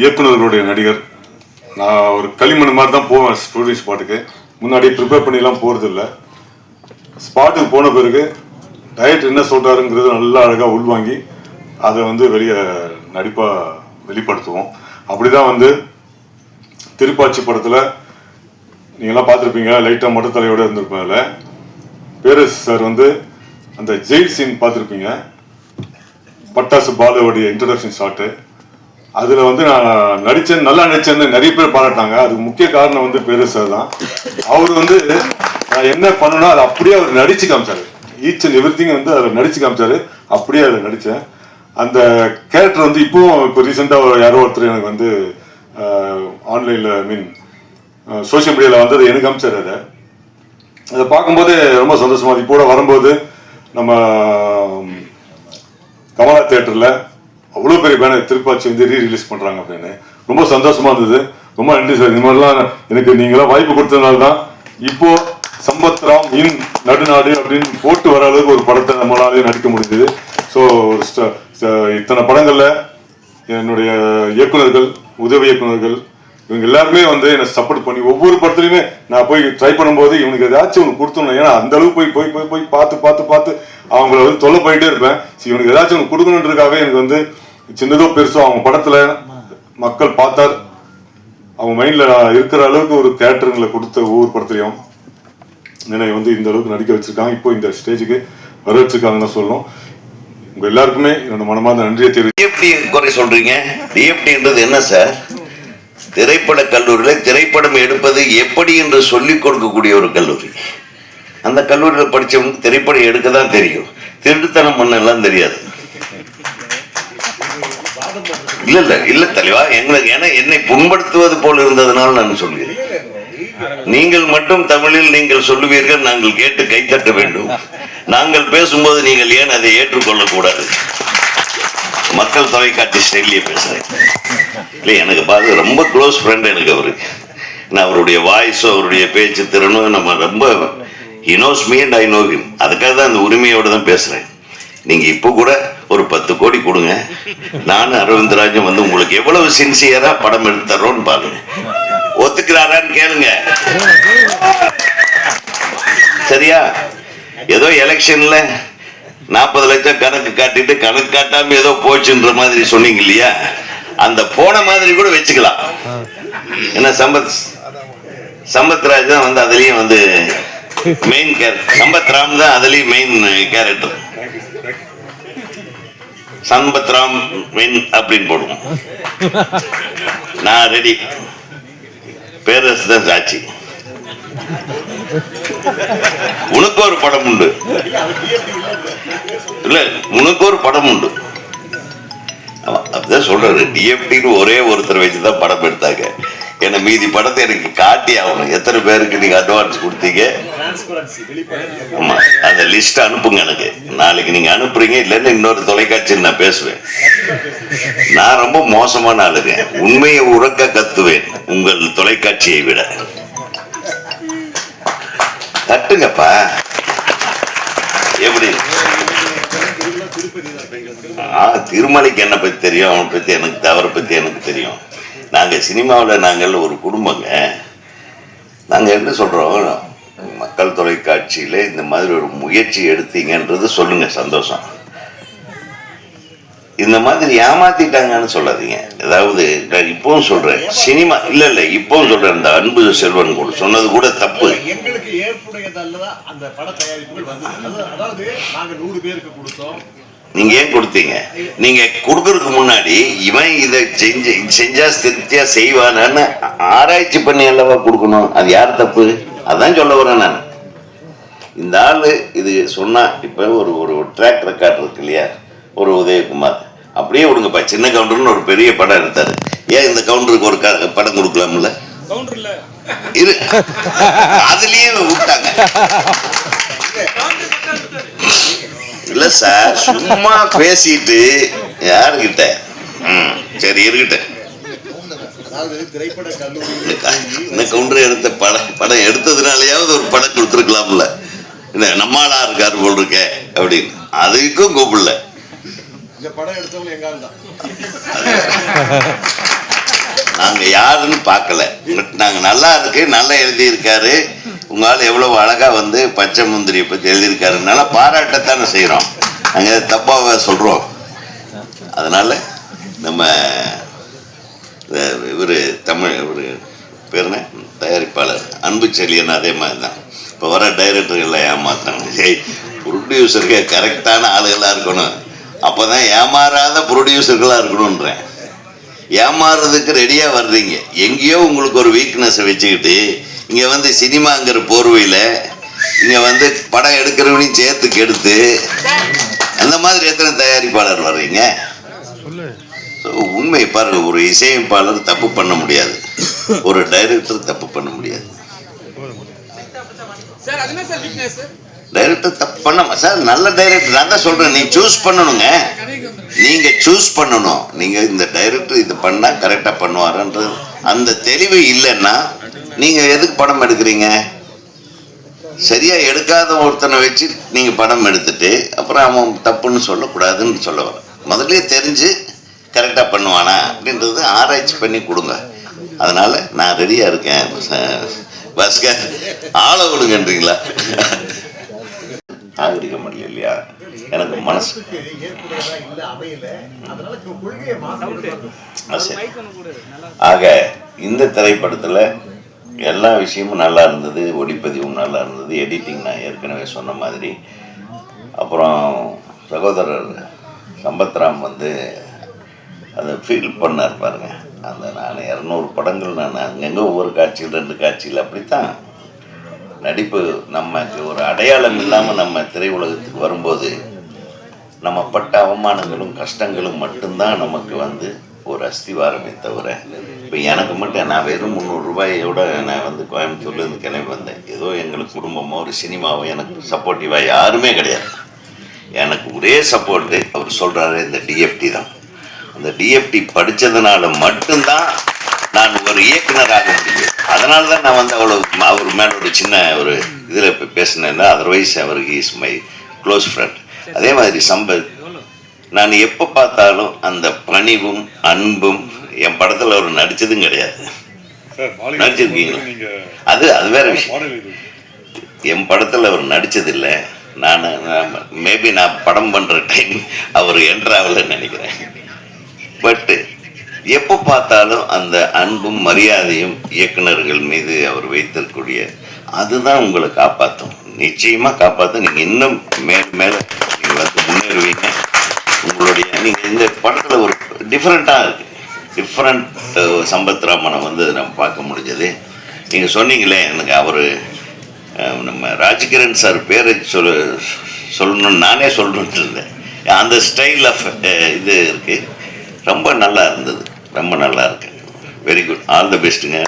இயக்குநர்களுடைய நடிகர். நான் ஒரு களிமண் மாதிரி தான் போவேன் ஸ்டூடியோ ஸ்பாட்டுக்கு. முன்னாடி ப்ரிப்பேர் பண்ணிலாம் போகிறது இல்லை. ஸ்பாட்டுக்கு போன பிறகு டைரக்டர் என்ன சொல்கிறாருங்கிறது நல்லா அழகாக உள்வாங்கி அதை வந்து வெளியே நடிப்பாக வெளிப்படுத்துவோம். அப்படி தான் வந்து திருப்பாச்சி படத்தில் நீங்களாம் பார்த்துருப்பீங்க, லைட்டாக மட்டத்தலையோடு இருந்திருப்பேன். பேரரசு சார் வந்து அந்த ஜெயில் சீன் பார்த்துருப்பீங்க, பட்டாசு பாலுவோடைய இன்ட்ரடக்ஷன் ஷாட்டு. அதில் வந்து நான் நடித்தேன், நல்லா நடித்தேன்னு நிறைய பேர் பாராட்டாங்க. அதுக்கு முக்கிய காரணம் வந்து பேரரசு சார் தான். அவர் வந்து நான் என்ன பண்ணணும் அதை அப்படியே அவர் நடித்து காமிச்சார். ஈச் அண்ட் எவ்ரி திங் வந்து அதில் நடித்து காமிச்சார். அப்படியே அதில் நடித்தேன். அந்த கேரக்டர் வந்து இப்போ ரீசெண்டாக யாரோ ஒருத்தர் எனக்கு வந்து ஆன்லைனில் சோஷியல் மீடியாவில் வந்தது எனக்கு காமிச்சார். அதை பார்க்கும்போது ரொம்ப சந்தோஷமாக. இப்போ கூட வரும்போது நம்ம கமலா தியேட்டரில் அவ்வளோ பெரிய பேனர் திருப்பாச்சி வந்து ரீரிலீஸ் பண்ணுறாங்க அப்படின்னு ரொம்ப சந்தோஷமாக இருந்தது. ரொம்ப நன்றி சார். இந்த மாதிரிலாம் எனக்கு நீங்களாம் வாய்ப்பு கொடுத்ததுனால தான் இப்போ சம்பத்ராம் இன் நடுநாடு அப்படின்னு போட்டு வர அளவுக்கு ஒரு படத்தை நம்மளாலே நடிக்க முடிஞ்சது. ஸோ இத்தனை படங்களில் என்னுடைய இயக்குநர்கள், உதவி இயக்குநர்கள் இவங்க எல்லாருமே வந்து என்னை சப்போர்ட் பண்ணி ஒவ்வொரு படத்துலையுமே நான் போய் ட்ரை பண்ணும்போது இவனுக்கு ஏதாச்சும் ஒன்று கொடுத்தோம். ஏன்னா அந்த அளவுக்கு போய் போய் போய் போய் பார்த்து பார்த்து பார்த்து அவங்கள வந்து தொல்லை போயிட்டே இருப்பேன். இவனுக்கு ஏதாச்சும் ஒன்று கொடுக்கணுன்றதுக்காகவே எனக்கு வந்து சின்னதோ பெருசோ அவங்க படத்தில் மக்கள் பார்த்தார் அவங்க மைண்டில் இருக்கிற அளவுக்கு ஒரு கேரக்டருங்களை கொடுத்த ஒவ்வொரு படத்துலையும் என்னை வந்து இந்த அளவுக்கு நடிக்க வச்சிருக்காங்க. இப்போ இந்த ஸ்டேஜுக்கு வர வச்சிருக்காங்கன்னு தான் சொல்லணும். உங்க எல்லாருக்குமே என்னோட மனமார்ந்த நன்றியை தெரிவித்து. டிஎஃப்டி குறை சொல்றீங்க. டிஎஃப்டின்றது என்ன சார்? திரைப்பட கல்லூரியில் திரைப்படம் எடுப்பது எப்படி என்று சொல்லிக் கொடுக்கக்கூடிய ஒரு கல்லூரி. அந்த கல்லூரியில் படித்தவங்களுக்கு திரைப்படம் எடுக்க தான் தெரியும், திருட்டுத்தனம் பண்ணலாம் தெரியாது. இல்ல இல்ல இல்ல தலைவா, எங்களுக்கு என்னை புண்படுத்துவது போல் இருந்ததுனால நான் சொல்கிறேன். நீங்கள் மட்டும் தமிழில் நீங்கள் சொல்லுவீர்கள், நாங்கள் கேட்டு கைத்தட்ட வேண்டும். நாங்கள் பேசும்போது நீங்கள் ஏன் அதை ஏற்றுக்கொள்ள கூடாது? மக்கள் தொலைக்காட்சி ஸ்டைலியே பேசுறேன். இல்லை, எனக்கு பார்த்து ரொம்ப க்ளோஸ் ஃப்ரெண்ட் எனக்கு அவரு. நான் அவருடைய வாய்ஸும் அவருடைய பேச்சு திறனும் நம்ம ரொம்ப he knows me and I know him. அதுக்காக தான் அந்த உரிமையோடு தான் பேசுறேன். நீங்க இப்போ கூட ஒரு 10 கோடி கொடுங்க, நானும் அரவிந்தராஜும் வந்து உங்களுக்கு எவ்வளவு சின்சியரா படம் எடுத்துறோம்னு பாருங்க. ஒத்துக்கிறாரான்னு கேளுங்க. சரியா? ஏதோ எலெக்ஷன்ல 40 லட்சம் கணக்கு காட்டிட்டு கணக்கு காட்டாம ஏதோ போச்சுன்ற மாதிரி சொன்னீங்க இல்லையா, அந்த போன மாதிரி கூட வச்சுக்கலாம். ஏன்னா சம்பத்ராஜ் தான் வந்து அதுலயும் வந்து மெயின் கேரக்டர். சம்பத்ராம் தான் அதுலயும் மெயின் கேரக்டர். சம்பத்ராம் மெயின் அப்படின்னு போடுவோம். நான் ரெடி. பேரரசு தான் சாட்சி. உனக்கு ஒரு படம் உண்டு இல்ல, உனக்கு ஒரு படம் உண்டு. அப்படிதான் சொல்றாரு. டிஎஃப்டின்னு ஒரே ஒருத்தர் வச்சுதான் படம் எடுத்தாங்க. ஏன்னா மீதி படத்தை எனக்கு காட்டி ஆகணும். எத்தனை பேருக்கு நீங்க அட்வான்ஸ் கொடுத்தீங்க? ஆமா, அந்த லிஸ்ட் அனுப்புங்க எனக்கு. நாளைக்கு நீங்க அனுப்புறீங்க, இல்லைன்னு இன்னொரு தொலைக்காட்சியில் நான் பேசுவேன். நான் ரொம்ப மோசமான ஆளுங்க. உண்மையை உறக்க கத்துவேன் உங்கள் தொலைக்காட்சியை விட. தட்டுங்கப்பா. எப்படி? திருமலைக்கு என்ன பத்தி தெரியும், அவனை பத்தி எனக்கு, அவரை பத்தி எனக்கு தெரியும். நாங்க சினிமாவில் நாங்கள் ஒரு குடும்பங்க. நாங்க என்ன சொல்றோம், மக்கள் தொலைக்காட்சியில இந்த மாதிரி ஒரு முயற்சி எடுத்தீங்கன்றது சொல்லுங்க, சந்தோஷம். இந்த மாதிரி ஏமாத்திட்டாங்கன்னு சொல்லாதீங்க. அதாவது இப்பவும் சொல்றேன், சினிமா இல்ல இல்ல இப்பவும் சொல்றேன், இந்த அன்பு செல்வன் கூட சொன்னது கூட தப்பு. எங்களுக்கு ஏற்புடையதல்லதான் அந்த பட தயாரிப்புகள் வந்தது. அதாவது நாங்க 100 பேருக்கு கொடுத்தோம். நீங்க ஏன் கொடுத்தீங்க? நீங்க கொடுக்கறதுக்கு முன்னாடி இவன் இதை செஞ்சா திருப்தியா செய்வானு ஆராய்ச்சி பண்ணி அல்லவா கொடுக்கணும். அது யார் தப்பு? அதான் சொல்ல வரேன் நான். இந்த ஆளு இது சொன்னா, இப்ப ஒரு ட்ராக் ரெக்கார்ட் இருக்கு இல்லையா, ஒரு உதயகுமார், அப்படியே விடுங்கப்பா. சின்ன கவுண்டர்னு ஒரு பெரிய படம் எடுத்தாரு. ஏன் இந்த கவுண்டருக்கு ஒரு படம் கொடுக்கலாம்ல? இரு, அதுலயே விட்டாங்க. இல்ல சார், சும்மா பேசிட்டு யாருக்கிட்ட சரி இருக்கட்ட. இந்த கவுண்டர் எடுத்த படம் எடுத்ததுனாலயாவது ஒரு படம் கொடுத்துருக்கலாம்ல. இந்த நம்மளா இருக்காரு போல் இருக்க அப்படின்னு அதுக்கும் கூப்பிடல. இந்த படம் எடுத்தவங்க எங்க ஆள் தான். நாங்க யாருன்னு பார்க்கல. நாங்க நல்லா இருக்கு, நல்லா எழுதியிருக்காரு, உங்க ஆள் எவ்வளவு அழகா வந்து பச்சை முந்திரியை பத்தி எழுதியிருக்காருனால பாராட்டத்தானே செய்யறோம். நாங்க தப்பாக சொல்றோம். அதனால நம்ம இவர் தமிழ் இவர் பேர் என்ன, தயாரிப்பாளர் அன்பு செழியன் அதே மாதிரி தான். இப்போ வர டைரக்டர்கள் ஏமாத்துறாங்க. ப்ரொடியூசருக்கு கரெக்டான ஆளுகளாக இருக்கணும், அப்போ தான் ஏமாறாத ப்ரொடியூசர்களாக இருக்கணுன்றேன். ஏமாறுறதுக்கு ரெடியாக வர்றீங்க, எங்கேயோ உங்களுக்கு ஒரு வீக்னஸை வச்சுக்கிட்டு இங்கே வந்து சினிமாங்கிற போர்வையில் இங்கே வந்து படம் எடுக்கிறவனையும் சேர்த்து கெடுத்து அந்த மாதிரி எத்தனை தயாரிப்பாளர் வர்றீங்க? ஸோ உண்மை பாருங்க, ஒரு இசையமைப்பாளர் தப்பு பண்ண முடியாது, ஒரு டைரக்டர் தப்பு பண்ண முடியாது. டைரக்டர் தப்பு பண்ண சார், நல்ல டைரக்டர் நான் தான் சொல்றேன், நீ சூஸ் பண்ணணுங்க, நீங்க சூஸ் பண்ணணும். நீங்க இந்த டைரக்டர் இது பண்ணா கரெக்டா பண்ணுவாருன்றது அந்த தெளிவு இல்லைன்னா நீங்க எதுக்கு படம் எடுக்கிறீங்க? சரியா எடுக்காத ஒருத்தனை வச்சு நீங்க படம் எடுத்துட்டு அப்புறம் அவன் தப்புன்னு சொல்லக்கூடாதுன்னு சொல்ல வர. முதல்ல தெரிஞ்சு கரெக்டா பண்ணுவானா அப்படின்றது ஆராய்ச்சி பண்ணி கொடுங்க. அதனால நான் ரெடியா இருக்கேன். பாஸ்கர் ஆள விடுங்கன்றீங்களா? நாகரிக முடியல இல்லையா, எனக்கு மனசு ஆக இந்த திரைப்படத்துல எல்லா விஷயமும் நல்லா இருந்தது, ஒளிப்பதிவும் நல்லா இருந்தது, எடிட்டிங் நான் ஏற்கனவே சொன்ன மாதிரி. அப்புறம் சகோதரர் சம்பத்ராம் வந்து அதை ஃபீல் பண்ணார் பாருங்க. அந்த நான் 200 படங்கள் நான் அங்கங்கே ஒவ்வொரு காட்சியில் 2 காட்சியில் அப்படித்தான் நடிப்பு. நமக்கு ஒரு அடையாளம் இல்லாமல் நம்ம திரையுலகத்துக்கு வரும்போது நம்ம பட்ட அவமானங்களும் கஷ்டங்களும் மட்டும்தான் நமக்கு வந்து ஒரு அஸ்திவாரமே தவிர, இப்போ எனக்கு மட்டும் நான் வெறும் 300 ரூபாயோட நான் வந்து கோயம்புத்தூர்லேருந்து கிளம்பி வந்தேன். ஏதோ எங்களுக்கு குடும்பமோ ஒரு சினிமாவோ எனக்கு சப்போர்ட்டிவாக யாருமே கிடையாது. எனக்கு ஒரே சப்போர்ட்டு அவர் சொல்கிறாரு இந்த டிஎஃப்டி தான். அந்த டிஎஃப்டி படித்ததுனால மட்டும்தான் நான் ஒரு இயக்குனராக முடியும். அதனால தான் நான் வந்து அவர் மேலே ஒரு சின்ன ஒரு இதில் பேசினேன்னா, அதர்வைஸ் அவருக்கு இஸ் மை க்ளோஸ் ஃப்ரெண்ட். அதே மாதிரி சம்பத், நான் எப்போ பார்த்தாலும் அந்த பணிவும் அன்பும், என் படத்தில் அவர் நடித்ததும் கிடையாது. நடிச்சிருக்கீங்களா? அது வேற விஷயம். என் படத்தில் அவர் நடித்ததில்லை. நான் மேபி நான் படம் பண்ணுற டைம் அவர் என்ட்ராவலன்னு நினைக்கிறேன். பட்டு எப்போ பார்த்தாலும் அந்த அன்பும் மரியாதையும் இயக்குனர்கள் மீது அவர் வைத்திருக்கக்கூடிய அதுதான் உங்களை காப்பாற்றும், நிச்சயமாக காப்பாற்றும். நீங்கள் இன்னும் மேலே நீங்கள் வந்து முன்னேறுவீங்க. உங்களுடைய நீங்கள் இந்த படத்தில் ஒரு டிஃப்ரெண்ட் சம்பத் ராமனை வந்து நம்ம பார்க்க முடிஞ்சது. நீங்கள் சொன்னீங்களே, எனக்கு அவர் நம்ம ராஜ்கிரண் சார் பேரை சொல்லணும்னு நானே சொல்லணுன்ட்டு இருந்தேன். அந்த ஸ்டைல் ஆஃப் இது இருக்குது, ரொம்ப நல்லா இருந்தது, ரொம்ப நல்லா இருக்கு. Very good, all the பெஸ்ட்டுங்க.